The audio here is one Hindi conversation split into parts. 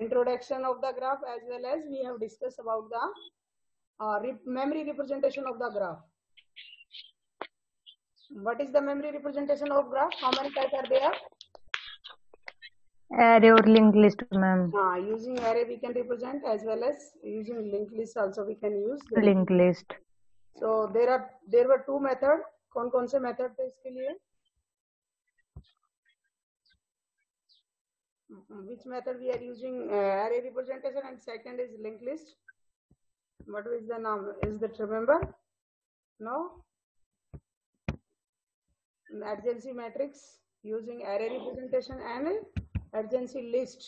introduction of the graph, as well as we have discussed about the memory representation of the graph. What is the memory representation of graph? How many types are there? Array or linked list, ma'am. Using array we can represent, as well as using linked list also we can use linked list. So there were two methods. कौन से method थे इसके लिए? Which method we are using? Array representation, and second is linked list. What is the name? Is that remember? No. Adjacency matrix using array representation and adjacency list.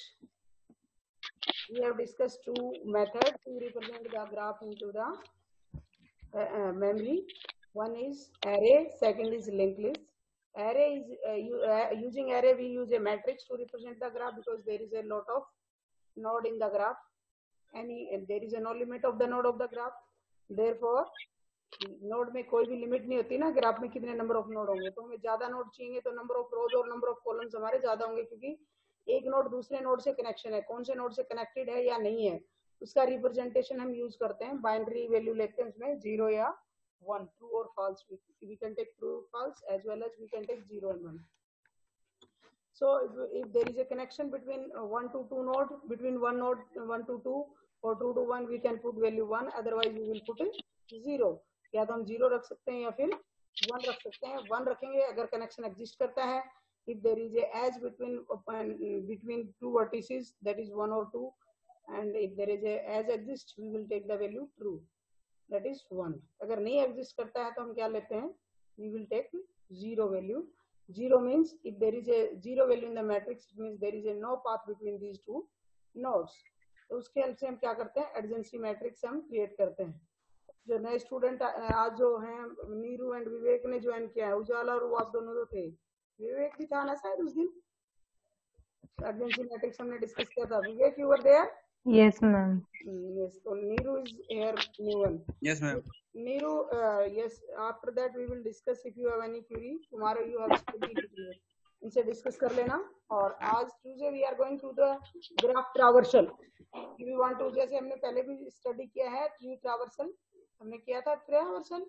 We have discussed two methods to represent the graph into the memory. One is array, second is linked list. Array is using array we use a matrix to represent the graph because there is a lot of node in the graph. There is a no limit of the node of the graph. Therefore, node में कोई भी लिमिट नहीं होती ना, ग्राफ में कितने नंबर ऑफ नोड होंगे, तो हमें ज्यादा नोड चाहिए तो नंबर ऑफ रोज और नंबर ऑफ कॉलम्स हमारे ज्यादा होंगे, क्योंकि एक नोड दूसरे नोड से कनेक्शन है, कौन से नोड से कनेक्टेड है या नहीं है उसका रिप्रेजेंटेशन हम यूज करते हैं. बाइनरी वैल्यू लेते हैं उसमें 0 या 1, ट्रू और false. We can take true false as well as we can take 0 and 1. So if there is a connection between 1 to 2 node, between one node 1 to 2 or 2 to 1, we can put value 1, otherwise we will put it 0. या तो हम 0 रख सकते हैं या फिर 1 रख सकते हैं. 1 रखेंगे अगर कनेक्शन एग्जिस्ट करता है. If there is a edge between two vertices, that is 1 or 2, and if there is a edge exists, we will take the value true, that is 1. अगर नहीं एग्जिस्ट करता है तो हम क्या लेते हैं? We will take 0 value. 0 means if there is a 0 value in the matrix, it means there is a no path between these two nodes. तो उसके हेल्प से हम क्या करते हैं? एडजेंसी मैट्रिक्स हम क्रिएट करते हैं. जो नए स्टूडेंट आज जो हैं, नीरू एंड विवेक ने ज्वाइन किया है, उजाला और वो आप दोनों तो थे, विवेक भी था ना शायद उस दिन. एडजेंसी मैट्रिक्स हमने डिस्कस किया था. Vivek, you were there? Yes, ma'am. Yes. So Neeru is here. New one. Yes, ma'am. Neeru, yes. After that we will discuss. If you have any query, tomorrow you have study with you. इनसे डिस्कस कर लेना. और आज Tuesday we are going through the graph traversal. If you want to, जैसे हमने पहले भी स्टडी किया है ट्री ट्रावर्सल, हमने किया था traversal.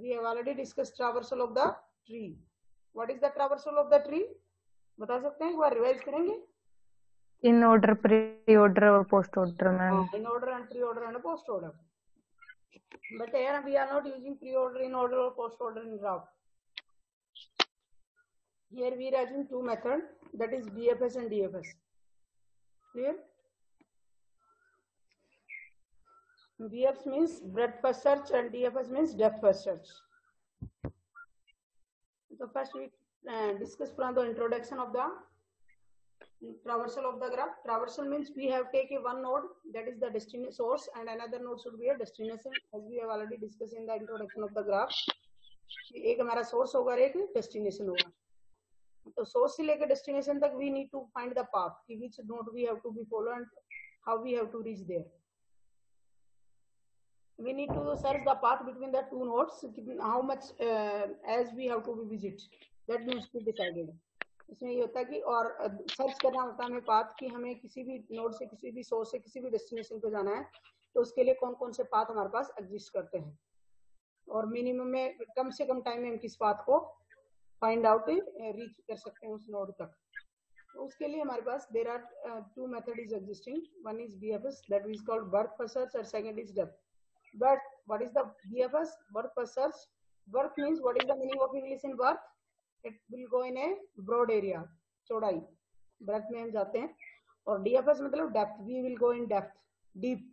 We have already discussed traversal of the tree. What is the traversal of the tree? बता सकते हैं? एक बार रिवाइज करेंगे. In order, pre-order और post order, ma'am. In order and pre-order and post order. But here we are not using pre-order, in order or post order in graph. Here we are using two methods, that is BFS and DFS. Clear? BFS means breadth first search and DFS means depth first search. So first we discuss from the introduction of the traversal of the graph. Traversal means we have taken one node, that is the destination source, and another node should be a destination, as we have already discussed in the introduction of the graph. एक हमारा सोर्स होगा, एक डेस्टिनेशन होगा. तो सोर्स से लेकर डेस्टिनेशन तक we need to find the path, which node we have to be follow and how we have to reach there. We need to search the path between the two nodes, how much as we have to visit, that needs to be decided. इसमें ये होता है कि और सर्च करना होता है हमें पाथ कि हमें किसी भी नोड से, किसी भी सोर्स से, किसी भी डेस्टिनेशन पे जाना है, तो उसके लिए कौन कौन से पाथ हमारे पास एग्जिस्ट करते हैं, और मिनिमम में कम से कम टाइम में हम किस पाथ को फाइंड आउट रीच कर सकते हैं उस नोड तक. तो उसके लिए हमारे पास there are two method is existing. One is BFS, that is called breadth first search, और second is depth. But what is the BFS? Birth first search. Birth means what is the meaning of English in birth? It will go in a broad area, चौड़ाई. Breadth में हम जाते हैं. और DFS मतलब depth. We will go in depth, deep.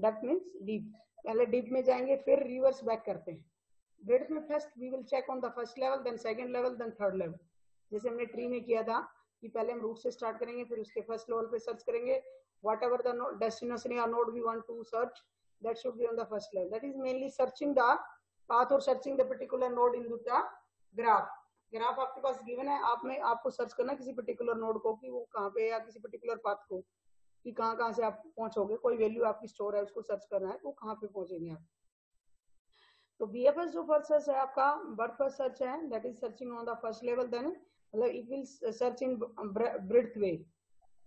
Depth means deep. पहले deep में जाएंगे, फिर reverse back करते हैं. Breadth में first we will check on the first level, then second level, then third level. जैसे हमने tree में किया था कि पहले हम root से start करेंगे, फिर उसके first level पे search करेंगे. Whatever the destination or node we want to search, that should be on the first level. That is mainly searching the path or searching the particular node in the graph. Graph आपके पास गिवन है, आपको सर्च करना किसी पर्टिकुलर नोड को कि वो कहाँ पे, या किसी पर्टिकुलर पाथ को कि कहाँ से आप पहुंचोगे. कोई वैल्यू आपकी स्टोर है, उसको सर्च करना है, तो कहाँ पे पहुंचेंगे आप. तो BFS जो फर्स्ट सर्च है आपका, बर्थ फर्स्ट सर्च है, that is searching on the first level. Then मतलब it will search in breadth way.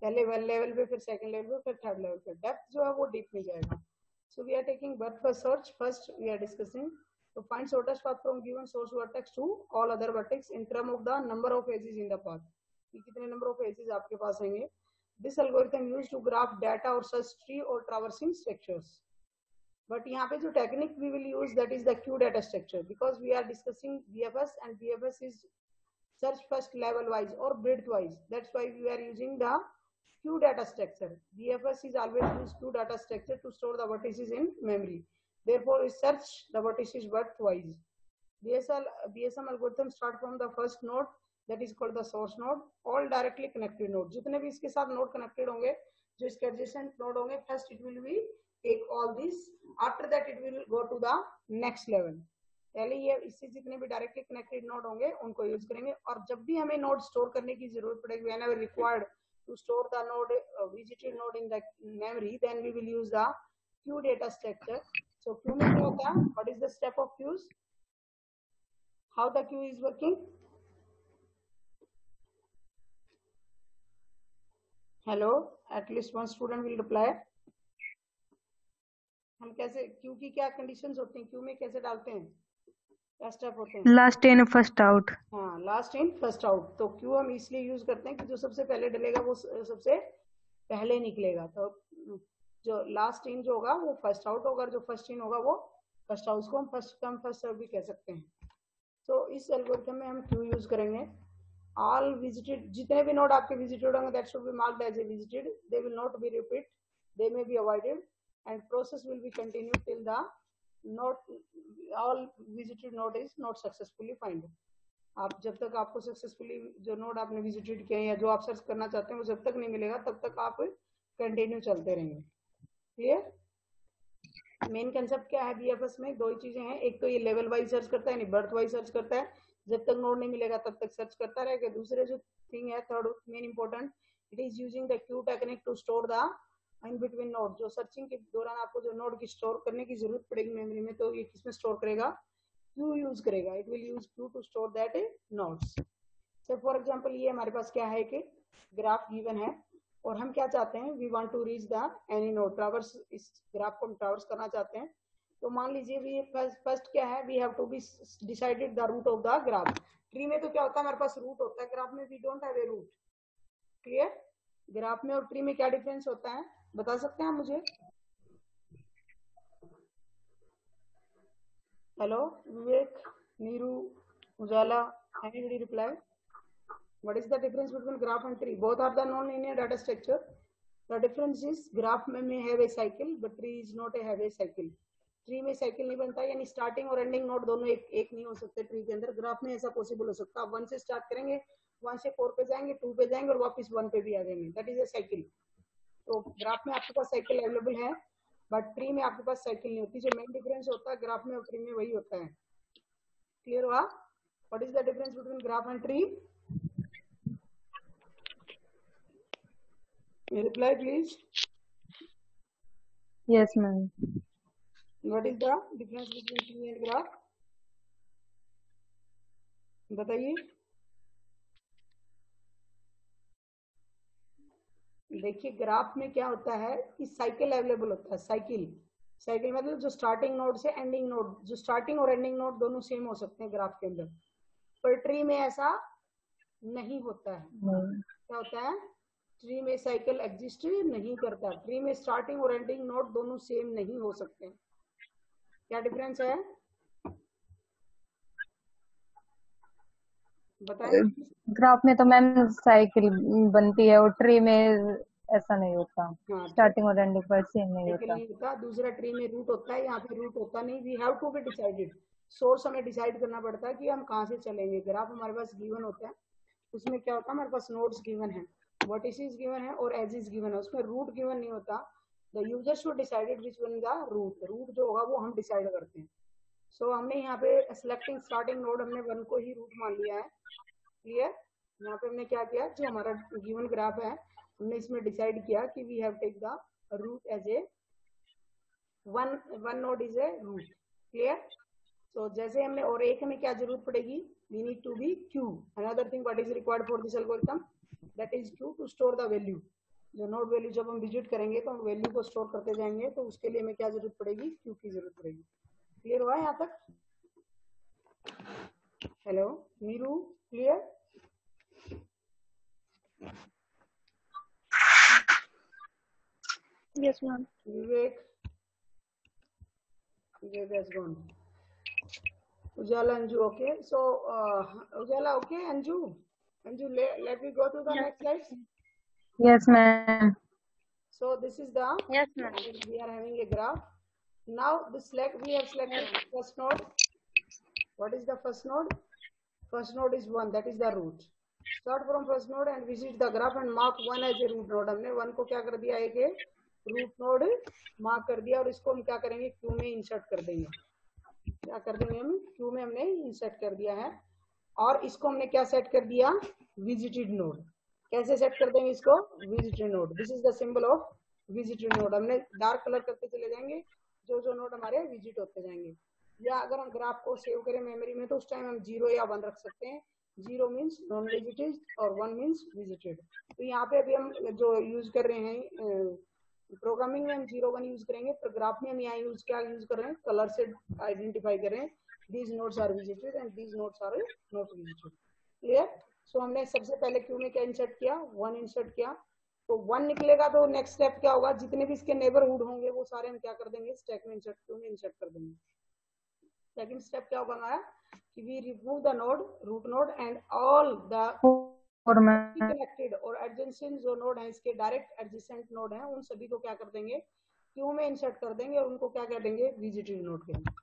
पहले वन लेवल पे, फिर सेकंड लेवल पे, फिर थर्ड लेवल पे, डेप्थ जो है वो डीप में जाएगा. So we are taking birth first search. First we are discussing to find shortest path from given source vertex to all other vertex in term of the number of edges in the path. कि कितने number of edges आपके पास होंगे. This algorithm used to graph data or search tree or traversing structures. But यहाँ पे जो technique we will use, that is the Q data structure, because we are discussing BFS and BFS is search first level wise or breadth wise. That's why we are using the Q data structure. BFS is always use Q data structure to store the vertices in memory. Therefore, we search the vertices breadth wise. BSM algorithm start from the first node, that is called the source node. All directly connected node. जितने भी इसके साथ node connected होंगे, जो इसके adjacent node होंगे, first it will be take all these. After that, it will go to the next level. पहले ये इससे जितने भी डायरेक्टली कनेक्टेड नोड होंगे उनको यूज करेंगे. और जब भी हमें नोड स्टोर करने की जरूरत पड़ेगी, whenever required to store the node visited node in the memory, then we will use the Q data structure. So Q में क्या होता है? What is the step of Q's? How the Q is working? Hello, at least one student will reply. हम कैसे Q की क्या कंडीशंस होती हैं? Q में कैसे डालते हैं? क्या स्टेप होते हैं? Last in first out. हाँ, लास्ट इन फर्स्ट आउट. तो क्यू हम इसलिए यूज करते हैं कि जो सबसे पहले डलेगा वो सबसे पहले निकलेगा. तो जो लास्ट इन जो होगा वो फर्स्ट आउट होगा, जो फर्स्ट इन होगा वो फर्स्ट आउट. उसको हम फर्स्ट कम फर्स्ट सर्व भी कह सकते हैं. तो इस एल्गोरिथम में हम क्यू यूज करेंगे. ऑल विजिटेड, जितने भी नोड आपके विजिटेड होंगे, that should be marked as a visited. They will not be repeat, they may be avoided and process will be continue till the not all visited node is not successfully find. आप जब तक आपको सक्सेसफुली जो नोड आपने विजिटेड किया या जो आप सर्च करना चाहते हैं वो जब तक नहीं मिलेगा तब तक आप कंटिन्यू चलते रहेंगे. क्लियर? मेन कंसेप्ट क्या है बीएफएस में? दो ही चीजें हैं. एक तो ये लेवल वाइज सर्च करता है, नहीं बर्थ वाइज सर्च करता है. जब तक नोड नहीं मिलेगा तब तक सर्च करता रहेगा. दूसरे जो थिंग है, third main important, it is using the queue technique to store the in between node. जो सर्चिंग के दौरान आपको जो नोड की स्टोर करने की जरूरत पड़ेगी मेमोरी में, तो ये किसमें स्टोर करेगा? क्यू यूज करेगा. It will use queue to store that nodes. So for example ये हमारे पास क्या है कि ग्राफ गिवन है और हम क्या चाहते हैं, we want to reach the any node, traverse, इस ग्राफ को हम ट्रैवर्स करना चाहते हैं. तो मान लीजिए भी फर्स्ट क्या है, we have to be decided the root of the graph. Tree में तो क्या होता है, हमारे पास रूट होता है. ग्राफ में we don't have a root. Clear? Graph में और ट्री में क्या डिफरेंस होता है, बता सकते हैं आप मुझे? Hello Vivek, Neeru, Ujala, anybody reply? What is the difference between graph and tree? Both are the non-linear data structure. The difference is graph may have a cycle, but tree is not have a cycle. Tree में साइकिल नहीं बनता, यानी स्टार्टिंग और एंडिंग नोड दोनों एक नहीं हो सकते ट्री के अंदर. ग्राफ में ऐसा पॉसिबल हो सकता है. 1 से स्टार्ट करेंगे, 1 से 4 पे जाएंगे, 2 पे जाएंगे और वापस 1 पे भी आ जाएंगे. That is a cycle. तो ग्राफ में आपके पास साइकिल अवेलेबल है, बट ट्री में आपके पास साइकिल नहीं होती. जो मेन डिफरेंस होता है ग्राफ में और ट्री में वही होता है. क्लियर हुआ? What is the difference between graph and tree? Reply please. Yes ma'am. What is the difference between tree and graph? बताइए. देखिए ग्राफ में क्या होता है कि साइकिल अवेलेबल होता है. साइकिल मतलब जो स्टार्टिंग नोड से एंडिंग नोड, जो स्टार्टिंग और एंडिंग नोड दोनों सेम हो सकते हैं ग्राफ के अंदर. पर ट्री में ऐसा नहीं होता है. क्या होता है? ट्री में साइकिल एग्जिस्ट नहीं करता. ट्री में स्टार्टिंग और एंडिंग नोड दोनों सेम नहीं हो सकते. क्या डिफरेंस है बताएं. ग्राफ में तो मैम साइकिल बनती है और ट्री में ऐसा नहीं होता. हाँ, स्टार्टिंग और एंडिंग पर सेम नहीं साइकिल होता. नहीं होता. दूसरा ट्री में रूट होता है, यहाँ पे रूट होता नहीं. We have to be decided. Source हमें डिसाइड करना पड़ता है कि हम कहाँ से चलेंगे. ग्राफ हमारे पास गिवन होता है, उसमें क्या होता है, हमारे पास नोड्स गिवन है, वर्टिसेस गिवन है और एजेस गिवन है. उसमें रूट गिवन नहीं होता. The user should decided which one the root. Root जो होगा वो हम डिसाइड करते हैं. सो हमने यहाँ पे सिलेक्टिंग स्टार्टिंग नोड हमने 1 को ही रूट मान लिया है. क्लियर? यहाँ पे हमने क्या किया, जो हमारा गिवन ग्राफ है हमने इसमें डिसाइड किया कि we have take the root as a one node is a root. Clear? तो जैसे हमने, और एक हमें क्या जरूरत पड़ेगी, we need to be queue. Another thing what is required for this algorithm, that is queue to store the value. जो नोड वैल्यू जब हम विजिट करेंगे तो हम वैल्यू को स्टोर करते जाएंगे, तो उसके लिए हमें क्या जरूरत पड़ेगी, क्यू की जरूरत पड़ेगी। क्लियर हुआ यहाँ तक? Hello Neeru, clear? Yes, ma'am. Vivek has gone. Ujala, Anju, okay. So Ujala, okay. Anju, let me go to the next slide. Yes, ma'am. So this is the, Yes, ma'am. we are having a graph. Now we have selected first node. What is the first node? First node is 1, that is the root. Start from first node and visit the graph and mark 1 as a root node. हमने 1 को क्या कर दिया, एक रूट नोड मार्क कर दिया, और इसको हम क्या करेंगे, क्यू में इंसर्ट कर देंगे। क्या कर देंगे हम, क्यू में हमने इंसर्ट कर दिया है। और इसको हमने क्या सेट कर दिया, विजिटेड नोड। कैसे सेट कर देंगे इसको, visited node. This is the symbol of visited node. हमने डार्क कलर करते चले जाएंगे, जो जो नोड हमारे विजिट होते जाएंगे। या अगर हम ग्राफ को सेव करें मेमोरी में, तो उस टाइम हम 0 या 1 रख सकते हैं। 0 मीन्स नॉन विजिटेड और 1 मीन्स विजिटेड। तो यहाँ पे अभी हम जो यूज कर रहे हैं, प्रोग्रामिंग में हम 0 1 यूज करेंगे, पर ग्राफ में हम यहाँ क्या यूज कर रहे हैं, कलर से आइडेंटिफाई कर रहे हैं, these nodes are visited and these nodes are not visited. Clear? So हमने सबसे पहले क्यू में क्या इंसर्ट किया, 1 इंसर्ट किया, तो 1 निकलेगा तो नेक्स्ट स्टेप क्या होगा, जितने भी इसके नेबरहुड होंगे वो सारे हम क्या कर देंगे, स्टैक में इंसर्ट, क्यू में इंसर्ट कर देंगे। सेकंड स्टेप क्या होगा हमारा, कि we remove the node, root node and all the connected और एडजेसेंट जो नोड है, इसके डायरेक्ट एडजेसेंट नोड है, उन सभी को क्या कर देंगे, क्यू में इंसर्ट कर देंगे, और उनको क्या कर देंगे, विजिटेड नोड करेंगे।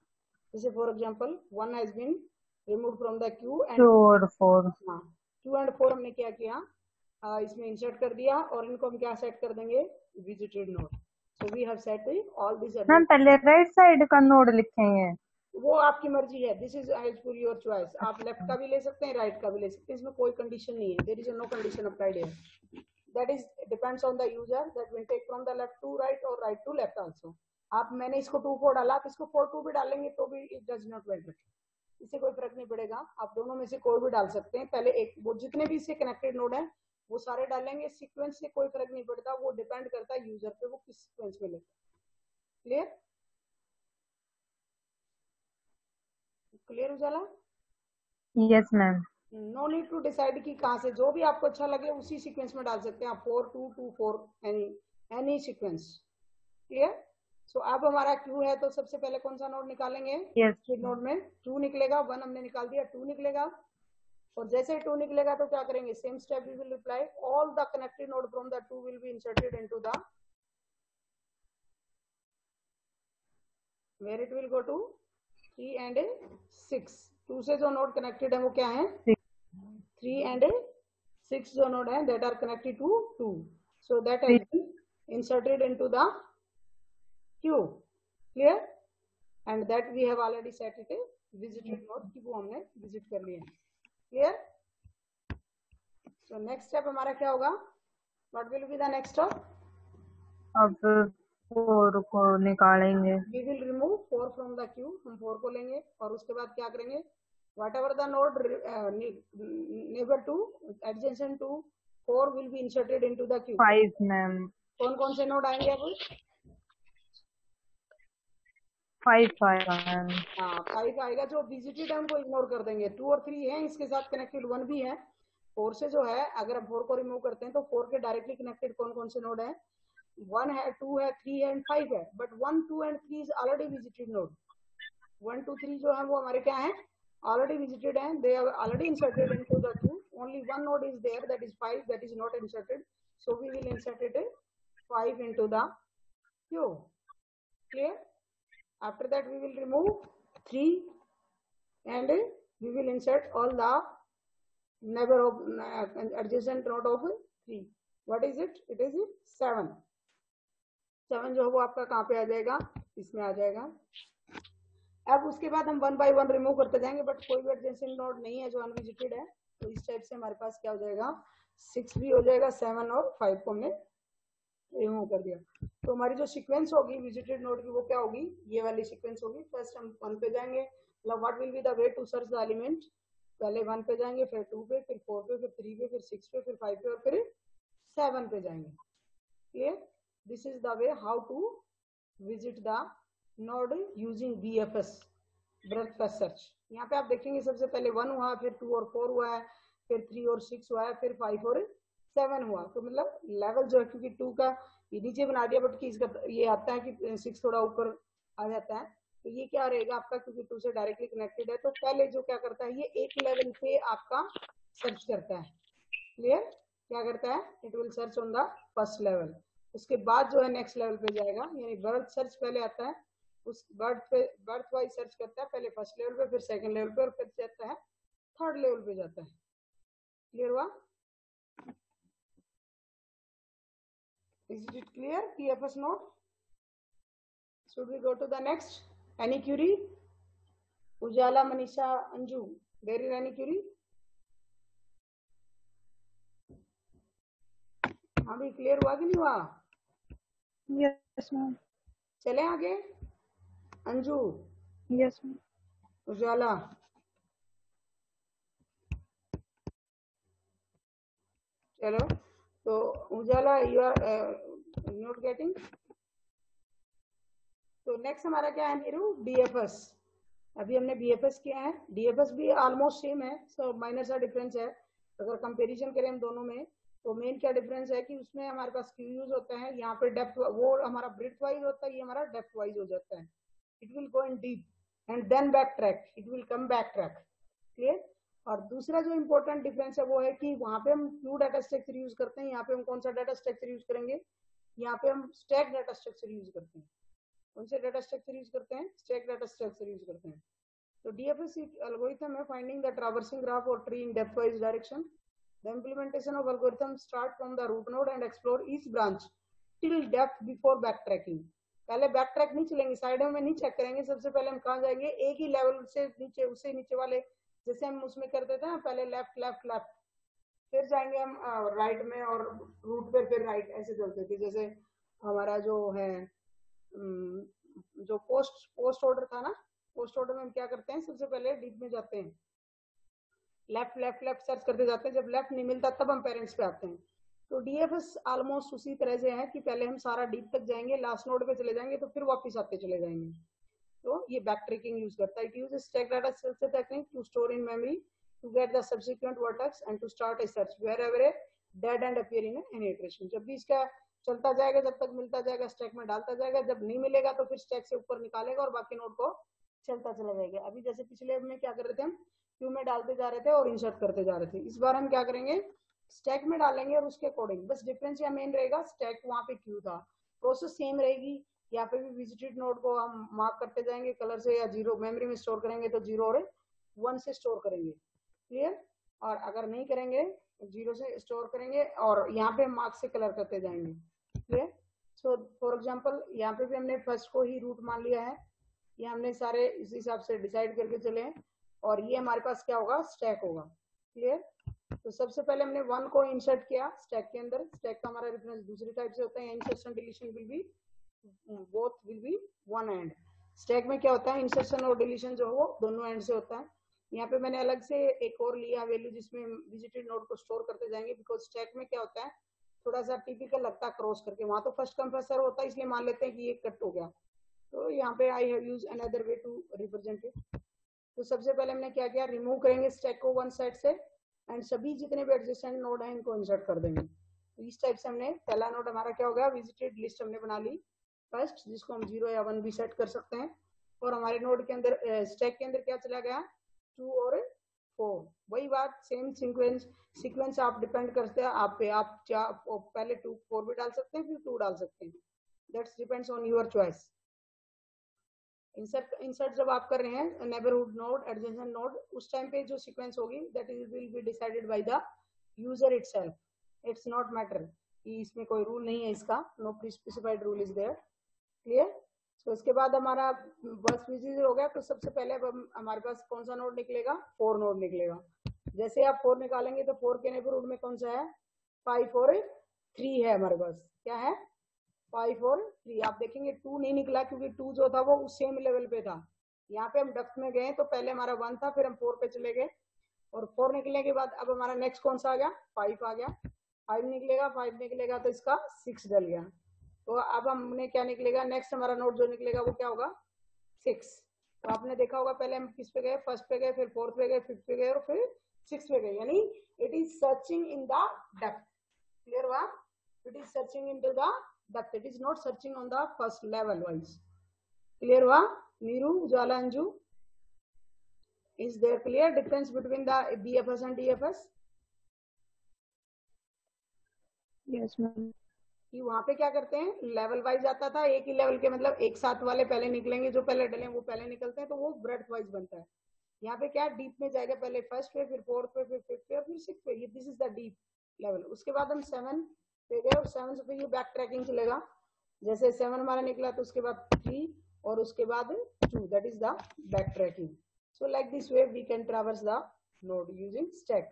जैसे for example 1 has been removed from the queue and 2 और 4। हाँ, 2 और 4 हमने क्या किया, इसमें इंसर्ट कर दिया, और इनको हम क्या सेट कर देंगे, visited node. So we have set all this. Ma'am पहले राइट साइड का नोड लिखेंगे, वो आपकी मर्जी है, this is as per your choice. आप लेफ्ट का भी ले सकते हैं, राइट का भी ले सकते हैं, इसमें कोई कंडीशन नहीं है, there is no condition applied here. That is depends on the user, that will take from the left to right और राइट टू लेफ्ट आल्सो। आप, मैंने इसको 2 4 डाला, आप इसको 4 2 भी डालेंगे तो भी इट डज नॉट मैटर, इससे कोई फर्क नहीं पड़ेगा। आप दोनों में से कोई भी डाल सकते हैं। पहले एक, वो जितने भी इससे कनेक्टेड नोड है वो सारे डालेंगे, सीक्वेंस से कोई फर्क नहीं पड़ता, वो डिपेंड करता है यूजर पे, वो किस सीक्वेंस में लेता है। Clear? Clear Ujala? Yes ma'am. No need to decide कि कहाँ से, जो भी आपको अच्छा लगे उसी सीक्वेंस में डाल सकते हैं आप, 4 2 2 4 एनी सीक्वेंस। क्लियर? सो अब हमारा क्यू है, तो सबसे पहले कौन सा नोड निकालेंगे, yes. नोड में 2 निकलेगा, 1 हमने निकाल दिया, 2 निकलेगा। और जैसे 2 निकलेगा तो क्या करेंगे, same step we will apply, all the connected node from the 2 will be inserted into the, where it will go to 3 and 6। 2 से जो नोड कनेक्टेड है वो क्या है, 3 and 6 जो नोड है, that are connected to 2, so that has been inserted into the queue. Clear? And that we have already set it visited node, कि वो हमने विजिट कर लिया। क्लियर? सो नेक्स्ट स्टेप हमारा क्या होगा, what will be the next step, अब 4 को निकालेंगे, we will remove 4 from the queue, हम 4 को लेंगे, और उसके बाद क्या करेंगे, whatever the node neighbor to adjacent to 4 will be inserted into the queue। 5 ma'am. कौन कौन से नोड आएंगे अब, 5 आएगा मैम। हाँ 5 आएगा, जो विजिटेड है उनको इग्नोर कर देंगे। 2 और 3 है, इसके साथ कनेक्टेड 1 भी है। 4 से जो है, अगर हम 4 को रिमूव करते हैं तो 4 के डायरेक्टली कनेक्टेड कौन कौन से नोड है, 1 है, 2 है, 3 है एंड 5 है, but 1 2 and 3 is already visited node. 1 2 3 जो है वो हमारे क्या है, already visited and they are already inserted into the queue. Only one node is there, that is 5, that is not inserted, so we will insert it 5 into the queue. Clear? After that we will remove 3 and we will insert all the neighbor of adjacent node of 3. What is it? It is 7। 7 जो है वो आपका कहाँ पे आ जाएगा, इसमें आ जाएगा। अब उसके बाद हम 1 by 1 रिमूव करते जाएंगे, बट कोई भी एडजेसेंट नोड नहीं है जो अनविजिटेड है, तो इस टाइप से हमारे पास क्या हो जाएगा, 6 भी हो जाएगा, 7 और 5 को हमने रिमूव कर दिया। तो हमारी जो सीक्वेंस होगी विजिटेड नोड की, वो क्या होगी, ये वाली सीक्वेंस होगी। फर्स्ट हम 1 पे जाएंगे, मतलब what will be the way to search the element, पहले 1 पे जाएंगे, फिर 2 पे, फिर 4 पे, फिर 3 पे, फिर 6 पे, फिर 5 पे और फिर 7 पे जाएंगे। Clear? This is the way how to visit the node using BFS, breadth first search. यहाँ पे आप देखेंगे सबसे पहले 1 हुआ, फिर 2 और 4 हुआ है, फिर 3 और 6 हुआ है, फिर 5 और 7 हुआ. तो मतलब लेवल जो है, क्योंकि 2 का ये नीचे बना दिया, बट इसका ये आता है कि 6 थोड़ा ऊपर आ जाता है. तो ये क्या रहेगा आपका, क्योंकि 2 से डायरेक्टली कनेक्टेड है, तो पहले जो क्या करता है, ये एक लेवल पे आपका सर्च करता है. क्लियर? क्या करता है, it will search on the first level. उसके बाद जो है नेक्स्ट लेवल पे जाएगा, यानी बर्थ सर्च पहले आता है, उस बर्थ वाइज सर्च करता है, पहले फर्स्ट लेवल पे, फिर सेकंड लेवल पे, और फिर जाता है थर्ड लेवल पे जाता है. क्लियर हुआ? Is it clear? PFS node. Should we go to the next? Any query? Ujala, Manisha, Anju, there is any query? अभी क्लियर हुआ कि नहीं हुआ? Yes ma'am. चले आगे. अंजू. Yes ma'am. उजाला. चलो, तो Ujala you are not getting. तो नेक्स्ट हमारा क्या है नीरू? डीएफएस. अभी हमने बीएफएस किया है, डीएफएस भी ऑलमोस्ट सेम है, सो माइनर सा डिफरेंस है. अगर कंपैरिजन करें हम दोनों में, तो मेन क्या डिफरेंस है कि उसमें हमारे पास क्यू यूज होता है, यहाँ पे डेप्थ वो हमारा ब्रेड्थ वाइज होता है, ये हमारा डेप्थ वाइज हो जाता है. It will go in deep and then back track, it will come back track. Clear? और दूसरा जो इंपॉर्टेंट डिफरेंस है वो है कि वहां पे हम क्यू डाटा स्ट्रक्चर यूज करते हैं, यहाँ पे हम कौन सा डाटा स्ट्रक्चर यूज करेंगे? यहाँ पे हम स्टैक डाटा स्ट्रक्चर यूज करते हैं. कौन से डाटा स्ट्रक्चर यूज करते हैं? स्टैक डाटा स्ट्रक्चर यूज करते हैं. तो DFS algorithm है finding the traversing graph or tree in depth-wise direction. The implementation of algorithm start from the root node and explore each branch till depth before backtracking. पहले बैकट्रैक नहीं चलेंगे, साइडों में नहीं चेक करेंगे. सबसे पहले हम कहाँ जाएंगे? एक ही लेवल से नीचे, उससे नीचे वाले, जैसे हम उसमें करते थे ना, पहले लेफ्ट लेफ्ट लेफ्ट, फिर जाएंगे हम राइट में, और रूट पे फिर राइट, ऐसे चलते थे. जैसे हमारा जो है जो पोस्ट ऑर्डर था ना, पोस्ट ऑर्डर में हम क्या करते हैं, सबसे पहले डीप में जाते हैं, लेफ्ट लेफ्ट लेफ्ट सर्च करते जाते हैं, जब लेफ्ट नहीं मिलता तब हम पेरेंट्स पे आते हैं. तो डीएफएस ऑलमोस्ट उसी तरह से है कि पहले हम सारा डीप तक जाएंगे, लास्ट नोड पे चले जाएंगे, तो फिर वापस आते चले जाएंगे. तो ये बैक ट्रैकिंग यूज करता है. It uses stack data structure technique to store in memory to get the subsequent vertex and to start a search wherever a dead end appear in an iteration. जब भी इसका चलता जाएगा, जब तक मिलता जाएगा स्टैक में डालता जाएगा, जब नहीं मिलेगा तो फिर स्टैक से ऊपर निकालेगा और बाकी नोड को चलता चला जाएगा. अभी जैसे पिछले में क्या कर रहे थे, हम क्यू में डालते जा रहे थे और इंसर्ट करते जा रहे थे. इस बार हम क्या करेंगे, स्टैक में डालेंगे और उसके अकॉर्डिंग, बस डिफरेंस या मेन रहेगा, स्टैक वहां पे क्यू था, प्रोसेस सेम रहेगी. यहाँ पे भी विजिटेड नोड को हम मार्क करते जाएंगे कलर से, या जीरो मेमोरी में स्टोर करेंगे तो 0 और 1 से स्टोर करेंगे. क्लियर? और अगर नहीं करेंगे 0 से स्टोर करेंगे, और यहाँ पे मार्क से कलर करते जाएंगे. क्लियर? सो फॉर एग्जाम्पल यहाँ पे भी हमने फर्स्ट को ही रूट मान लिया है, ये हमने सारे इस हिसाब से डिसाइड करके चले हैं, और ये हमारे पास क्या होगा, स्टैक होगा. क्लियर? तो सबसे पहले हमने 1 को इंसर्ट किया स्टैक के अंदर. स्टैक का हमारा रेफरेंस दूसरी टाइप से होता है, insertion deletion will be both will be one and. Stack में क्या होता है, इंसर्शन और डिलीशन जो हो दोनों एंड से होता है. यहाँ पे मैंने अलग से एक और लिया वैल्यू जिसमें विजिटेड नोड को स्टोर करते जाएंगे, बिकॉज स्टैक में क्या होता है, थोड़ा सा टिपिकल लगता है क्रॉस करके, वहां तो फर्स्ट कम फर्स्ट सर्व होता है, इसलिए मान लेते हैं कि ये कट हो गया. तो यहाँ पे I have used another way to represent it. तो सबसे पहले हमने क्या किया, रिमूव करेंगे स्टैक को वन साइड से, एंड सभी जितने भी एडजेसेंट नोड हैं इनको इंसर्ट कर देंगे. तो इस टाइप से हमने पहला नोड हमारा क्या हो गया, विजिटेड लिस्ट हमने बना ली फर्स्ट, जिसको हम 0 या 1 भी सेट कर सकते हैं. और हमारे नोड के अंदर स्टैक के अंदर क्या चला गया, 2 और 4. वही बात, सेम सीक्वेंस आप डिपेंड करते हैं आप पे, आप पहले 2 4 भी डाल सकते हैं, फिर 2 डाल सकते हैं. That's depends on your choice. Insert जब आप कर रहे हैं नेबरहुड नोड, एडजेसेंट नोड, उस टाइम पे जो सीक्वेंस होगी that is will be decided by the user itself. It's not matter कि इसमें कोई रूल नहीं है इसका, no pre specified rule is there. Clear? तो इसके बाद हमारा बस विजिट हो गया. तो सबसे पहले अब हमारे पास कौन सा नोड निकलेगा, 4 नोड निकलेगा. जैसे आप 4 निकालेंगे तो 4 के नेबरहुड में कौन सा है, 5 और 3 है हमारे पास. क्या है, 5 और 3. आप देखेंगे 2 नहीं निकला, क्योंकि 2 जो था वो उस सेम लेवल पे था. यहाँ पे हम डेप्थ में गए तो पहले हमारा 1 था, फिर हम 4 पे चले गए, और 4 निकलने के बाद अब हमारा नेक्स्ट कौन सा आ गया, 5 आ गया. 5 निकलेगा, 5 निकलेगा तो इसका 6 डल गया। तो अब हमने क्या निकलेगा, नेक्स्ट हमारा नोड जो निकलेगा वो क्या होगा, 6। तो आपने देखा होगा पहले हम किस पे गए, फर्स्ट पे गए, फिर फोर्थ पे गए, फिफ्थ पे गए और फिर 6 पे गए, यानी it is searching in the depth. Clear हुआ? It is searching in to the depth, it is not searching on the first level wise. Clear हुआ? Neeru, Ujala, Anju, is there clear difference between the BFS and DFS? Yes ma'am. कि वहां पे क्या करते हैं, लेवल वाइज आता था, एक ही लेवल के मतलब एक साथ वाले पहले निकलेंगे, जो पहले डले वो पहले निकलते हैं, तो वो ब्रेथ वाइज बनता है। यहाँ पे क्या डीप में जाएगा, पहले फर्स्ट पे, फिर फोर्थ पे, फिर फिफ्थ पे, फिर सिक्स पे, ये this is the deep level. उसके बाद हम 7 पे गए और 7 से ये बैक ट्रैकिंग चलेगा, जैसे 7 हमारा निकला तो उसके बाद 3 और उसके बाद 2, that is the back tracking. So like this way we can traverse the node using stack.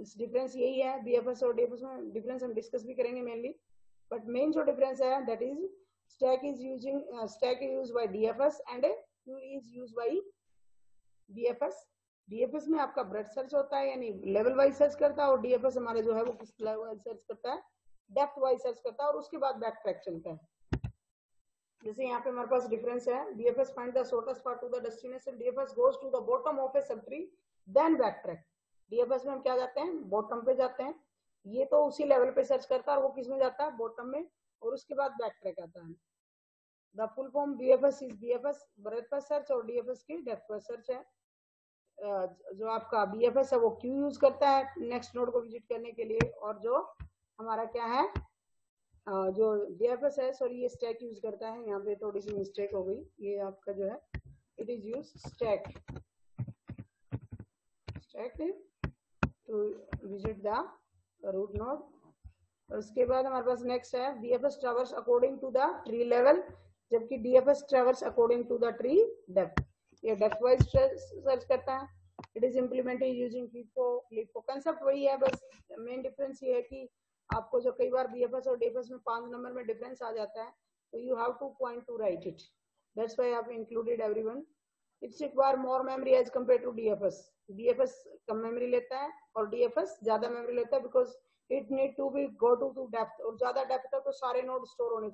इस डिफरेंस यही है, बीएफएस और डीएफएस में डिफरेंस हम डिस्कस भी करेंगे मेनली, बट मेन जो डिफरेंस है that is stack is used by DFS and Q is used by BFS. DFS में आपका ब्रेथ सर्च होता है, यानी लेवल वाइज सर्च करता है, और डीएफएस हमारे जो है वो किस लेवल वाइज सर्च करता है, डेप्थ वाइज सर्च करता है, और उसके बाद बैक ट्रैक चलता है। जैसे यहाँ पे हमारे पास डिफरेंस है, DFS find the shortest path to the destination, DFS goes to the bottom of a sub tree then back track. DFS में हम क्या जाते हैं, बॉटम पे जाते हैं, ये तो उसी लेवल पे सर्च करता है, और वो किस में जाता है, बॉटम में, और उसके बाद बैक ट्रैक आता है। The full form BFS is BFS breath first search, और डीएफएस की डेप्थ फर्स्ट सर्च है। जो आपका बीएफएस है वो क्यू यूज करता है नेक्स्ट नोड को विजिट करने के लिए, और जो हमारा क्या है, जो डीएफएस है, सॉरी ये स्टैक यूज करता है, यहाँ पे थोड़ी सी मिस्टेक हो गई, ये आपका जो है it is use stack to visit the root node. और उसके बाद हमारे पास नेक्स्ट है BFS traverse according to the tree level, जबकि DFS traverse according to the tree depth. ये डेप्थ वाइज सर्च करता है। It is implemented using LIFO. Concept वही है, बस मेन डिफरेंस ये है कि आपको जो कई बार बीएफएस और डीएफएस में 5 नंबर में डिफरेंस आ जाता है, तो you have to point to write it, that's why I have included everyone. It's require more memory as compare to DFS. DFS कम मेमोरी लेता है और डीएफएस ज्यादा मेमोरी लेता है, because it need to be go to depth, और ज्यादा डेप्थ है तो सारे नोड स्टोर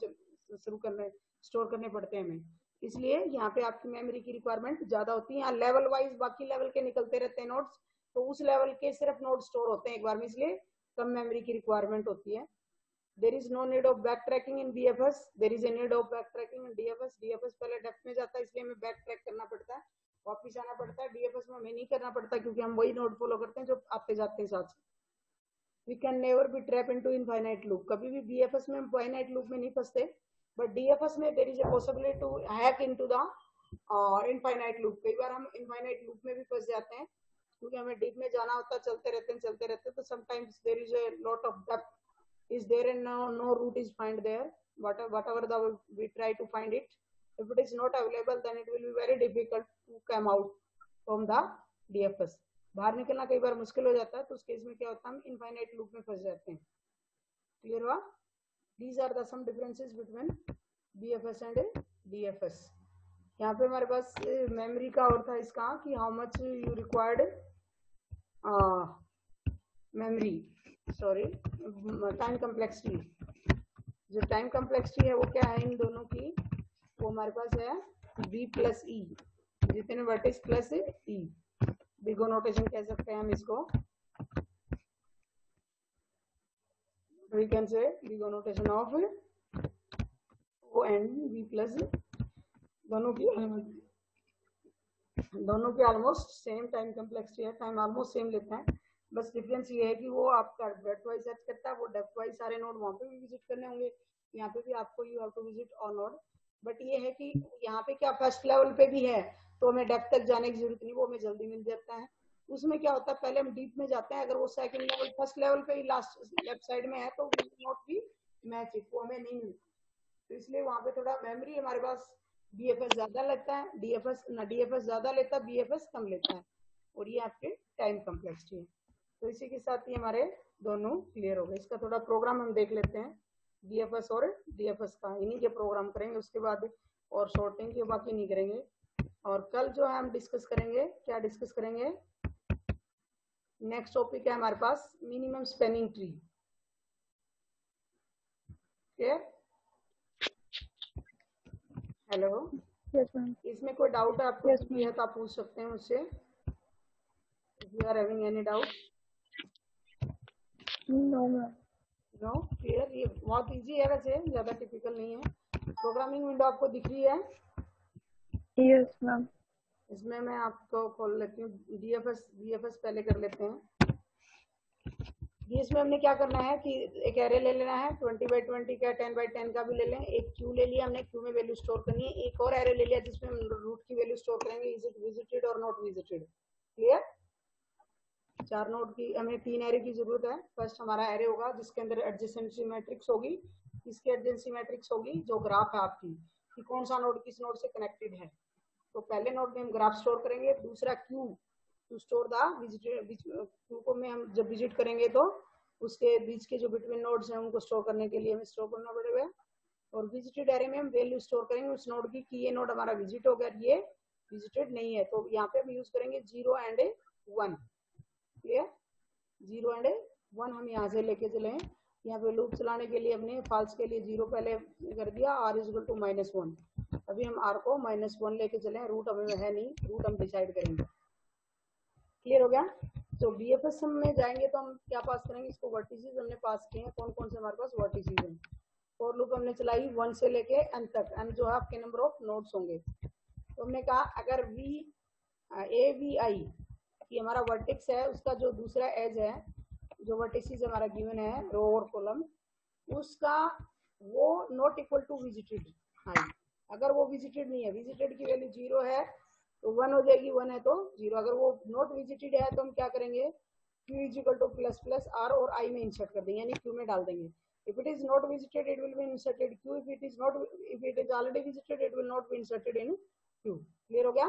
करने पड़ते हैं हमें, इसलिए यहाँ पे आपकी मेमोरी की रिक्वायरमेंट ज्यादा होती है। यहाँ लेवल वाइज बाकी लेवल के निकलते रहते हैं नोड्स, तो उस लेवल के सिर्फ नोड स्टोर होते हैं एक बार में, इसलिए कम मेमोरी की रिक्वायरमेंट होती है। There is no need of back tracking in BFS, there is a need of back tracking in DFS. DFS पहले डेप्थ में जाता है, इसलिए हमें बैक ट्रैक करना पड़ता है, वापिस आना पड़ता है। डीएफएस में हमें नहीं करना पड़ता, क्योंकि हम वही नोड फॉलो करते हैं जो आते जाते हैं साथ। We can never be trap into infinite loop, कभी भी बीएफएस में हम फाइनाइट लूप में नहीं फंसते, बट डीएफएस में there is a possibility to hack into the infinite loop. कई बार हम इनफाइनाइट लूप में भी फंस जाते हैं, क्योंकि हमें डीप में जाना होता है, चलते रहते हैं, तो sometimes there is a lot of depth is there and no route is find there, whatever we try to find it, if it is not available then it will be very difficult to come out from the DFS। बाहर निकलना कई बार मुश्किल हो जाता है, तो उस केस में क्या होता है, हम इनफाइनाइट लूप में फंस जाते हैं। क्लियर हुआ? these are the some differences between BFS and DFS। यहाँ पे हमारे पास मेमोरी का और था इसका कि how much you required memory, sorry time complexity. जो टाइम कम्प्लेक्सिटी है वो क्या है इन दोनों की, वो हमारे पास है b प्लस ई, जितने vertex plus E, big O notation कह सकते हैं हम इसको, we can say big O notation of O and b plus, दोनों की ऑलमोस्ट सेम टाइम कम्प्लेक्सिटी है, टाइम ऑलमोस्ट सेम लेता है, बस डिफरेंस ये है कि वो आपका ब्रेथ वाइज सर्च करता है, वो डेप्थ वाइज सारे नोड वहां पे भी विजिट करने होंगे, यहाँ पे भी आपको you have to visit all node. But ये है कि यहाँ पे क्या फर्स्ट लेवल पे भी है, तो हमें डेप्थ तक जाने की जरूरत नहीं, वो हमें जल्दी मिल जाता है। उसमें क्या होता है, पहले हम डीप में जाते हैं, अगर वो सेकंड लेवल फर्स्ट लेवल पे ही लास्ट लेफ्ट साइड में है तो नोट भी मैच इट, वो हमें नहीं मिलता, तो इसलिए वहां पे थोड़ा मेमोरी हमारे पास डीएफएस ज्यादा लगता है, डीएफएस ज्यादा लेता है, बीएफएस कम लेता है, और ये आपके टाइम कम्प्लेक्सिटी है। तो इसी के साथ ही हमारे दोनों क्लियर हो गए। इसका थोड़ा प्रोग्राम हम देख लेते हैं, बीएफएस और डीएफएस का, इन्हीं के प्रोग्राम करेंगे, उसके बाद और शॉर्टिंग के बाकी नहीं करेंगे। और कल जो है हम डिस्कस करेंगे, क्या डिस्कस करेंगे, नेक्स्ट टॉपिक है हमारे पास minimum spanning tree. Clear? Hello, Yes, ma'am. इसमें कोई डाउट है आपको? Yes, किसी है तो आप पूछ सकते हैं मुझसे, if you are having any doubt. No, ma'am. No, clear? ये बहुत इजी है, वैसे ज्यादा टिपिकल नहीं है. प्रोग्रामिंग विंडो आपको दिख रही है? Yes, ma'am. इसमें मैं आपको खोल लेती हूँ. डीएफएस पहले कर लेते हैं. ये इसमें हमने क्या करना है कि एक एरे ले लेना है, 20x20 का, 10x10 का भी ले लें. एक क्यू ले लिया हमने, क्यू में वैल्यू स्टोर करनी है. एक और एरे ले लिया जिसमें हम रूट की वैल्यू स्टोर करेंगे, इज इट विजिटेड और नॉट विजिटेड. क्लियर? 4 नोड की हमें 3 एरे की जरूरत है. फर्स्ट हमारा एरे होगा जिसके अंदर एडजेसेंसी मैट्रिक्स होगी. इसकी एडजेंसी मैट्रिक्स होगी जो ग्राफ है आपकी, कि कौन सा नोड किस नोड से कनेक्टेड है. तो पहले नोड में हम ग्राफ स्टोर करेंगे. दूसरा queue to store the visited. Queue को में हम जब विजिट करेंगे तो उसके बीच के जो बिटवीन नोड्स हैं उनको स्टोर करने के लिए हमें स्टोर करना पड़ेगा. और विजिटेड एरे में हम वैल्यू स्टोर करेंगे उस नोड की कि ये नोड हमारा विजिट हो गया, ये विजिटेड नहीं है. तो यहाँ पे हम यूज करेंगे 0 एंड 1. क्लियर? 0 एंड 1 हम यहाँ से लेके चले. यहाँ पे लूप चलाने के लिए हमने फॉल्स के लिए 0 पहले कर दिया, r इज इक्वल टू -1. अभी हम r को -1 लेके चले. रूट हमें है नहीं, रूट हम डिसाइड करेंगे. क्लियर हो गया? तो बीएफएस में जाएंगे तो हम क्या पास करेंगे, इसको वर्टिसेस हमने पास किए हैं. कौन कौन से हमारे पास वर्टिसेस हैं? फॉर लूप हमने चलाई 1 से लेके n तक. n जो है आपके नंबर ऑफ नोड्स होंगे. तो हमने कहा अगर AVI कि हमारा वर्टेक्स है, उसका जो दूसरा एज है, जो वर्टिसेस हमारा गिवन है रो और कॉलम, उसका वो नॉट इक्वल टू विजिटेड आई. अगर वो विजिटेड नहीं है, विजिटेड की वैल्यू 0 है तो 1 हो जाएगी, 1 है तो 0. अगर वो नॉट विजिटेड है तो हम क्या करेंगे, q is equal two plus plus r और i में इंसर्ट कर देंगे, यानी q में डाल देंगे. if it is not visited it will be inserted q. if it is already visited it will not be inserted in q. Clear हो गया?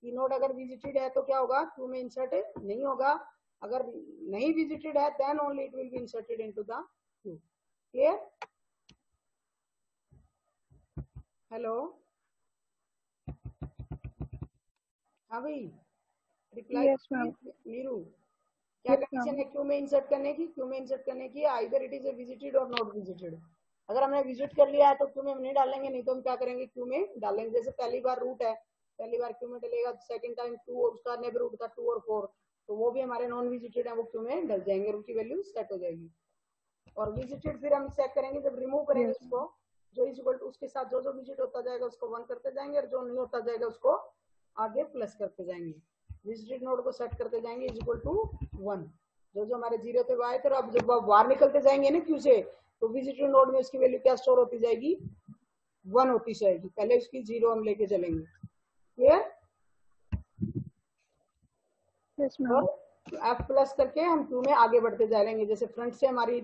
कि नोड अगर विजिटेड है तो क्या होगा, क्यू में इंसर्ट नहीं होगा. अगर नहीं विजिटेड है then only it will be inserted into the queue. Clear? Hello, हाँ भाई, रिप्लाई. Yes, ma'am. नीरू, क्या कंडीशन है क्यू में इंसर्ट करने की? क्यू में इंसर्ट करने की आइदर इट इज विजिटेड और नॉट विजिटेड. अगर हमने विजिट कर लिया है तो क्यू में हम नहीं डालेंगे, नहीं तो हम क्या करेंगे, क्यू में डालेंगे. जैसे पहली बार रूट है, पहली बार क्यू में डलेगा, सेकंड टाइम 2 और उसका नेबरहुड का 2 और 4, तो वो भी हमारे नॉन विजिटेड है, वो क्यू में डल जाएंगे, उनकी वैल्यू सेट हो जाएगी. और विजिटेड फिर हम चेक करेंगे जब रिमूव करेंगे उसको, जो इज इक्वल टू उसके साथ जो जो विजिट होता जाएगा उसको 1 करते जाएंगे, और जो नहीं होता जाएगा उसको आगे प्लस करते जाएंगे. विजिटेड नोड को सेट करते जाएंगे इज इक्वल टू 1. जो जो हमारे 0 पे आए थे, अब जब बाहर निकलते जाएंगे ना क्यू से, तो विजिटेड नोड में उसकी वैल्यू क्या स्टोर होती जाएगी, 1 होती जाएगी. पहले उसकी 0 हम लेके चलेंगे. Clear? Yes, ma'am. F plus करके हम क्यू में आगे बढ़ते जाएंगे. जैसे फ्रंट से हमारी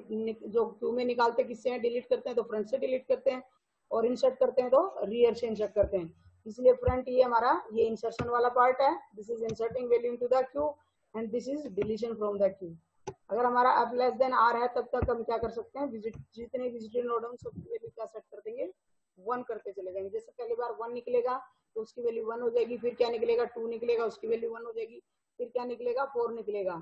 जो क्यू में निकालते किससे हैं, डिलीट करते हैं तो फ्रंट से डिलीट करते हैं, और इंसर्ट करते हैं तो रियर से इंसर्ट करते हैं. इसलिए फ्रंट ये हमारा ये इंसर्शन वाला पार्ट है. This is inserting value into the queue and this is deletion from the Q. अगर हमारा F लेस देन R है तब तक हम क्या कर सकते हैं, जितने विजिटेड नोड हैं सब वैल्यू क्या सेट कर देंगे, 1 करते चले जाएंगे. जैसे पहली बार 1 निकलेगा तो उसकी वैल्यू 1 हो जाएगी, फिर क्या निकलेगा, 2 निकलेगा, उसकी वैल्यू 1 हो जाएगी, फिर क्या निकलेगा, 4 निकलेगा.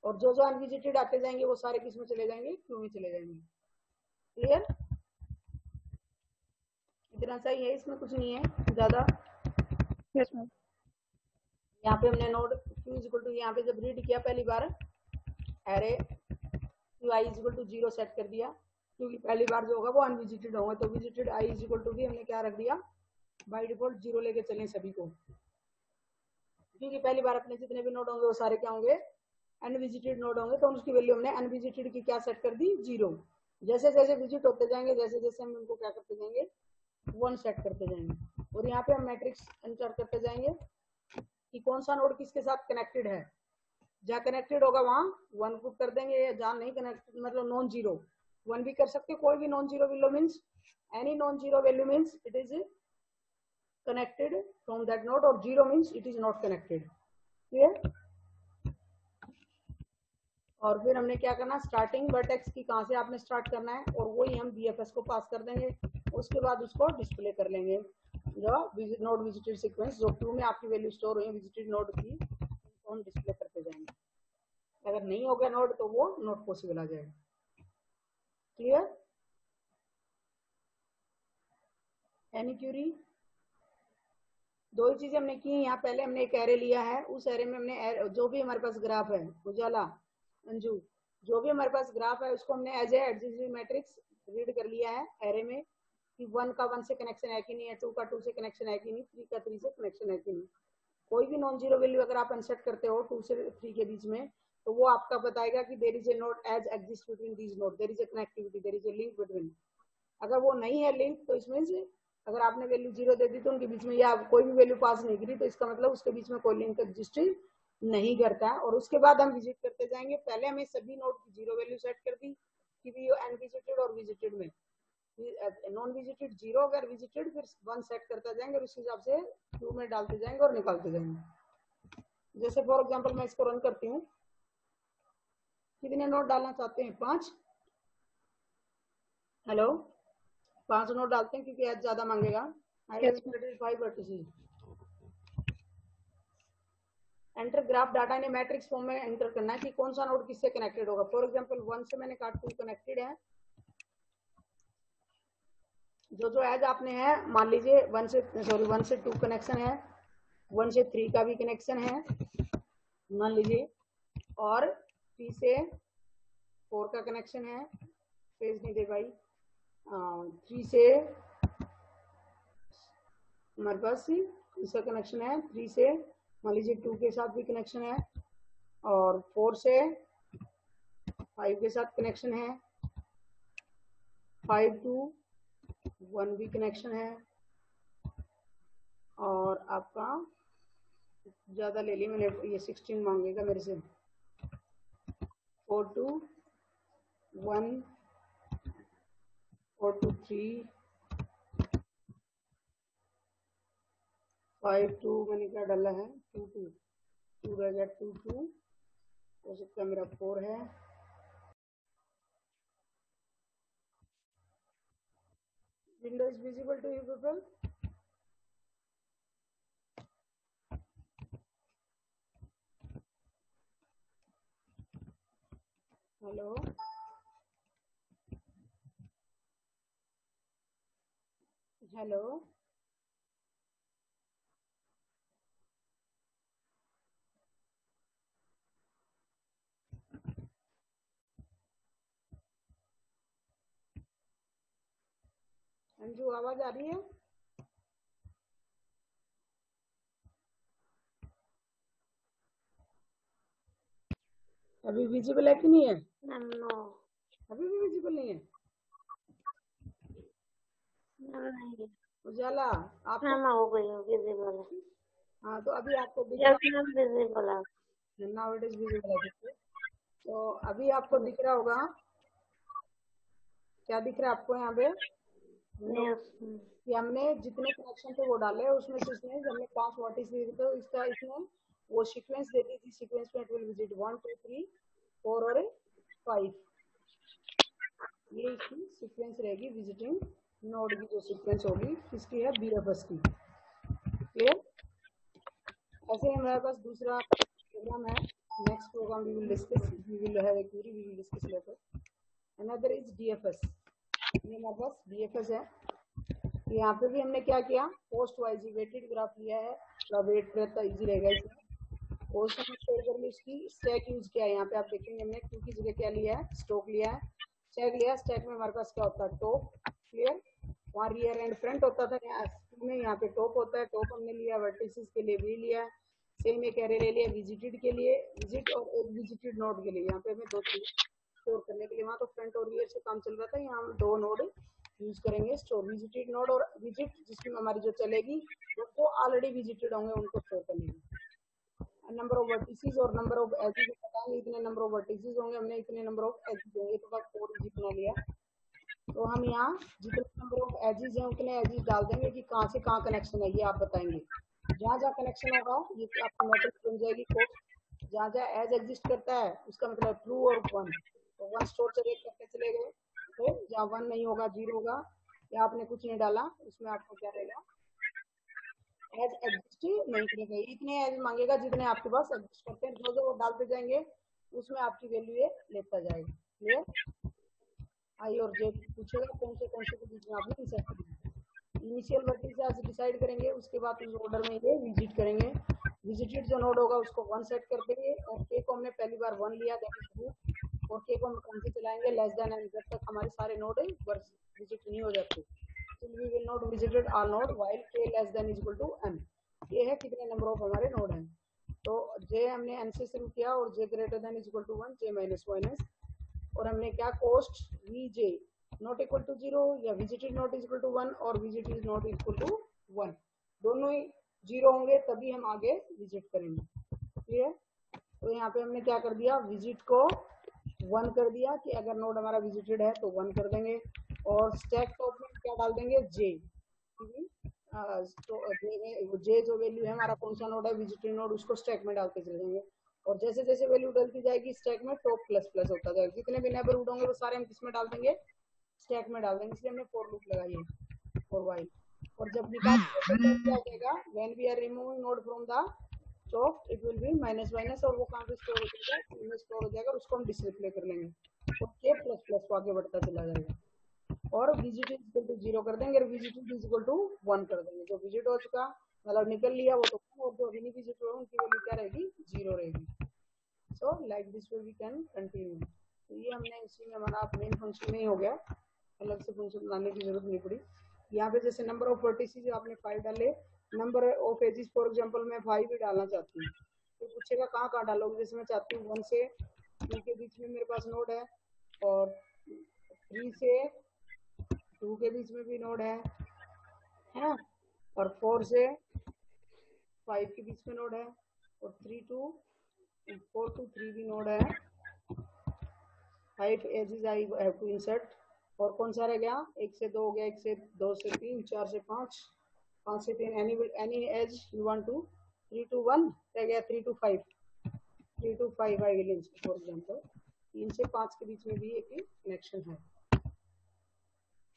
और जो जो अनविजिटेड आते जाएंगे वो सारे किस में चले जाएंगे, क्यू में चले जाएंगे. क्लियर? इतना सही है, इसमें कुछ नहीं है ज्यादा. Yes, ma'am. यहाँ पे हमने node Q is equal to, यहाँ पे जब रीड किया पहली बार array Q I is equal to 0 set कर दिया, क्योंकि पहली बार जो होगा वो अनविजिटेड होगा. तो visited I is equal to भी हमने क्या रख दिया, बाय डिफॉल्ट 0 लेके चलें सभी को, क्योंकि पहली बार अपने जितने भी नोड होंगे वो सारे क्या होंगे, अनविजिटेड नोड होंगे. तो उसकी वैल्यू हमने अनविजिटेड की क्या सेट कर दी, 0. जैसे जैसे विजिट होते जाएंगे, जैसे जैसे हम उनको क्या करते जाएंगे, 1 सेट करते जाएंगे. और यहाँ पे हम मैट्रिक्स एंटर करते जाएंगे कि कौन सा नोड किसके साथ कनेक्टेड है. जहाँ कनेक्टेड होगा वहां 1 पुट कर देंगे, या जहाँ नहीं कनेक्टेड मतलब नॉन जीरो 1 भी कर सकते. कोई भी non zero value means any non zero value means it is connected from that node, और 0 means it is not connected. Clear? और फिर हमने क्या करना, स्टार्टिंग वर्टेक्स की कहाँ से आपने स्टार्ट करना है, और वही हम बीएफएस को पास कर देंगे. उसके बाद उसको डिस्प्ले कर लेंगे, जो नोड विजिटेड सीक्वेंस जो क्यू में आपकी वैल्यू स्टोर हुई है विजिटेड नोड की, तो हम डिस्प्ले करते जाएंगे. अगर नहीं होगा नोड तो वो नॉट पॉसिबल आ जाएगा. क्लियर? Any Curie? दो ही चीजें हमने की हैं यहाँ। पहले हमने एक एरे लिया है, उस एरे में हमने जो भी हमारे पास ग्राफ है, उजाला, अंजू, जो भी हमारे पास ग्राफ है उसको हमने as a adjacency matrix read कर लिया है एरे में कि 1 का 1 से कनेक्शन है कि नहीं है, 2 का 2 से कनेक्शन है कि नहीं, 3 का 3 से कनेक्शन है कि नहीं। कोई भी नॉन जीरो वैल्यू अगर आप अनसेट करते हो 2 से 3 के बीच में, तो वो आपका बताएगा कि there is a node edge exist between these node, there is a connectivity, there is a link between. अगर वो नहीं है लिंक, तो इसमें अगर आपने वैल्यू 0 दे दी तो उनके बीच में या कोई भी वैल्यू पास नहीं करी, तो इसका मतलब उसके बीच में कोई लिंक एग्जिस्ट नहीं करता है। और उसके बाद हम विजिट करते जाएंगे। पहले हमें सभी नोड की 0 वैल्यू सेट कर दी कि भी अनविजिटेड और विजिटेड में नॉन विजिटेड 0, अगर विजिटेड फिर 1 सेट करते जाएंगे और उस हिसाब से क्यू में डालते जाएंगे और निकालते जाएंगे। जैसे फॉर एग्जांपल मैं इसको रन करती हूँ। कितने नोड डालना चाहते हैं? 5। हेलो, 5 नोड डालते हैं क्योंकि आज ज्यादा मांगेगा। Yes, 5 vertices. Enter graph data ने मैट्रिक्स फॉर्म में एंटर करना है कि कौन सा नोड किससे कनेक्टेड होगा। फॉर एग्जांपल 1 से मैंने कहा 2 कनेक्टेड है। जो एज आपने है, मान लीजिए 1 से 2 कनेक्शन है, 1 से 3 का भी कनेक्शन है मान लीजिए, और 3 से 4 का कनेक्शन है। पेज नहीं दे भाई। 3 से हमारे पास इसका कनेक्शन है, 3 से मान लीजिए 2 के साथ भी कनेक्शन है, और 4 से 5 के साथ कनेक्शन है, 5 to 1 भी कनेक्शन है, और आपका ज्यादा ले ली मैंने, ये 16 मांगेगा मेरे से। 4 to 1, 4 to 3, 5 to मैंने क्या डाला है, 2 to 2 रह गया, 2 to हो सकता है मेरा 4 है। Window is visible to you people? Hello, hello, Anju आवाज आ रही है? अभी विजिबल है कि नहीं है? नो, अभी भी विजिबल नहीं है? नहीं, उजाला आप मैम हो गई हो विजिबल है। हाँ, तो अभी आपको दिख यस मैम विजिबल है। नाउ इट इज विजिबल है। तो अभी आपको दिख रहा होगा, क्या दिख रहा है आपको यहाँ पे? यस कि हमने जितने कनेक्शन थे वो डाले, उसमें से इसने हमने 5 वर्टिस दी, तो इसका इसने वो सीक्वेंस दे दी थी। सीक्वेंस में इट विल विजिट 1 2 3 4 और 5। ये इसकी सीक्वेंस रहेगी विजिटिंग नोड की, जो सीक्वेंस होगी किसकी है, बीएफएस की। क्लियर? ऐसे ही हमारे पास दूसरा प्रोग्राम है। Next program we will discuss, we will have a query, we will discuss later. Another is DFS. ये हमारे पास डीएफएस है। यहाँ पे भी हमने क्या किया, पोस्ट वाइज वेटेड ग्राफ लिया है, थोड़ा वेट रहता इजी रहेगा इसमें। पोस्ट हमने स्टोर कर ली, उसकी स्टैक यूज किया है। यहाँ पे आप देखेंगे हमने क्यू की जगह क्या लिया है, स्टॉक लिया है, स्टैक लिया। स्टैक में हमारे पास क्या होता है, टॉप। क्लियर? वहाँ रियर एंड फ्रंट होता था, यहाँ पे टॉप होता है। टॉप हमने लिया, वर्टिसेस के लिए भी लिया, सेम एक एरे ले लिया विजिटेड के लिए, विजिट और एक विजिटेड नोड के लिए। यहाँ पे हमें 2 चीज स्टोर करने के लिए, वहाँ तो फ्रंट और रियर से काम चल रहा था, यहाँ हम 2 नोड यूज करेंगे स्टोर, विजिटेड नोड और विजिट जिसमें हमारी जो चलेगी वो ऑलरेडी विजिटेड होंगे, उनको स्टोर करेंगे। नंबर ऑफ वर्टिसेस और नंबर ऑफ एजेस बताएंगे, इतने नंबर ऑफ वर्टिसेस होंगे, हमने इतने नंबर ऑफ एजेस होंगे, तो बस कोड इजी बना लिया। तो हम यहाँ जितने नंबर ऑफ एजेस हैं उतने एजेस डाल देंगे कि कहाँ से कहाँ कनेक्शन है, ये आप बताएंगे। जहाँ जहाँ कनेक्शन होगा ये आपकी मैट्रिक्स बन जाएगी कोड। जहाँ जहाँ एज एग्जिस्ट करता है उसका मतलब ट्रू और 1, तो 1 स्टोर करके चले गए। तो जहाँ 1 नहीं होगा, 0 होगा, या आपने कुछ नहीं डाला, उसमें आपको क्या रहेगा, एज एग्जिस्ट नहीं करेगा। इतने एज मांगेगा जितने आपके पास एग्जिस्ट करते हैं, जो वो डालते जाएंगे उसमें आपकी वैल्यू ये लेता जाएगा। क्लियर? आई और जे पूछेगा कौन से के बीच में आपने इंसर्ट करना है। इनिशियल वर्टिसेस डिसाइड करेंगे, उसके बाद उस ऑर्डर में ये विजिट करेंगे। विजिटेड जो नोड होगा उसको 1 सेट कर देंगे और के को हमने पहली बार 1 लिया, दैट इज रूट, और के को हम कौन से चलाएंगे, लेस देन एन, जब तक हमारे सारे नोड विजिट नहीं हो जाते। तो we will not visited all node while K less than is equal to m। ये है कितने नंबर ऑफ हमारे नोड हैं। तो j हमने n से शुरू किया और j greater than is equal to 1, j minus 1 और हमने क्या cost vj not equal to 0 या visited not is equal to 1 और visit is not equal to 1, दोनों ही 0 होंगे तभी हम आगे विजिट करेंगे। क्लियर? तो यहाँ पे हमने क्या कर दिया, विजिट को 1 कर दिया कि अगर नोड हमारा विजिटेड है तो 1 कर देंगे और स्टैक टॉप में क्या डाल देंगे, j। तो j जो वैल्यू है हमारा कौन सा नोड है, विजिटेड नोड, उसको स्टैक में डालते चले जाएंगे और जैसे जैसे वैल्यू डलती जाएगी स्टैक में टॉप प्लस प्लस होता जाएगा। जितने भी नेबरहुड होंगे वो सारे हम किस में डाल देंगे, स्टैक में डाल देंगे। इसलिए हमने फॉर लूप लगाई है फॉर व्हाइल। और जब निकाल क्या हो जाएगा, when we are removing node from the top it will be minus minus और वो कहाँ पे स्टोर हो जाएगा, स्टोर हो जाएगा और उसको हम डिस्प्ले कर लेंगे तो के प्लस प्लस को आगे बढ़ता चला जाएगा। और विजिट इज इक्वल टू 0 कर देंगे और विजिट इज इक्वल टू 1 कर देंगे। जो विजिट हो चुका मतलब निकल लिया वो तो, और जो अभी नहीं विजिट हुआ उनकी वैल्यू क्या रहेगी, 0 रहेगी। So like this way we can continue. तो ये हमने इसी में हमारा मेन फंक्शन में ही हो गया, अलग से फंक्शन बनाने की जरूरत नहीं पड़ी। यहाँ पे जैसे नंबर ऑफ वर्टिसेस आपने 5 डाले, number of edges for example मैं 5 भी डालना चाहती हूँ तो पूछेगा कहाँ कहाँ डालोगे, जैसे मैं चाहती हूँ 1 से 2 के बीच में मेरे पास नोड है और 3 से 2 के बीच में भी नोड है और 4 से 5 के बीच में नोड है और 4 to 3 भी नोड है। 5 edges I have to insert और कौन सा रह गया, 1 से 2 हो गया, 1 से 2 से 3, 4 से 5, 5 से 3, any edge you want to, 3 to 1 रह गया, 3 to 5, 3 to 5 I will insert for example. 3 से 5 के बीच में भी एक कनेक्शन है।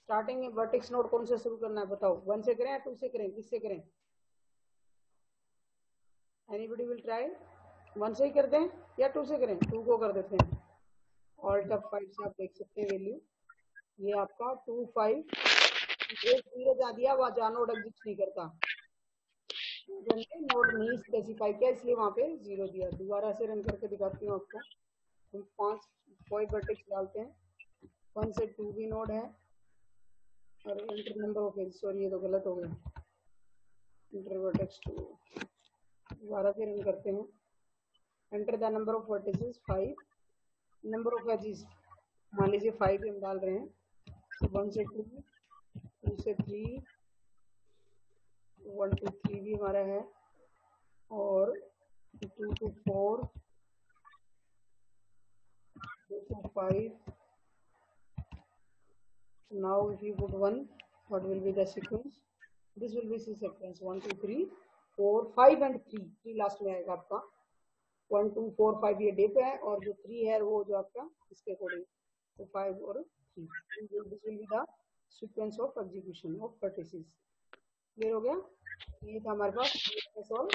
स्टार्टिंग में वर्टेक्स नोड कौन से शुरू करना है बताओ, 1 से करें या 2 से करें, किससे करें, एनीबॉडी विल ट्राई, 1 से ही करते हैं या 2 से करें, 2 को कर देते हैं। ऑल्ट F5 से आप देख सकते हैं वैल्यू, ये आपका 2 5 एक 0 जा दिया, वहां जहाँ नोड एग्जिस्ट नहीं करता, नोड नहीं स्पेसिफाई किया इसलिए वहां पे 0 दिया। दोबारा से रन करके दिखाती हूँ आपको। हम 5 कोई वर्टेक्स डालते हैं, 1 से 2 भी नोड है और enter number of edge, sorry ये तो गलत हो गया, इंटर वर्टेक्स 2, दोबारा से रन करते हैं। Enter the number of vertices 5, number of edges मान लीजिए 5 हम डाल रहे हैं, 1 से 2, 2 से 3, 1 to 3 भी हमारा है और 2 to 4, 2 to 5। now if you put 1, what will be the sequence, this will be sequence 1 2 3 4 5 and 3 last में आएगा आपका, 1 2 4 5 ये डिप है और जो 3 है वो जो आपका इसके अकॉर्डिंग, तो 5 और 3, this will be the sequence of execution of vertices. Clear हो गया? ये था हमारे पास DFS और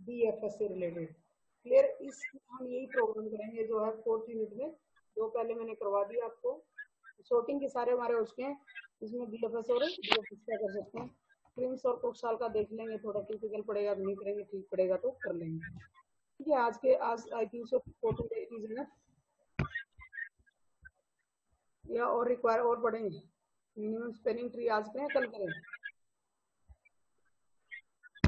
DFS से रिलेटेड। क्लियर? इस हम यही प्रोग्राम करेंगे जो है 4th यूनिट में, जो पहले मैंने करवा दिया आपको। शॉर्टिंग के सारे हमारे उसके हैं, इसमें DFS और DFS क्या कर सकते हैं, प्रिंस और कोक्साल का देख लेंगे, थोड़ा टिपिकल पड़ेगा नहीं करेंगे, ठीक पड़ेगा तो कर लेंगे। ठीक है, आज आई थिंक सो 14 डेज है ना, या और रिक्वायर और पढ़ेंगे। मिनिमम स्पेनिंग ट्री आज करें कल करें?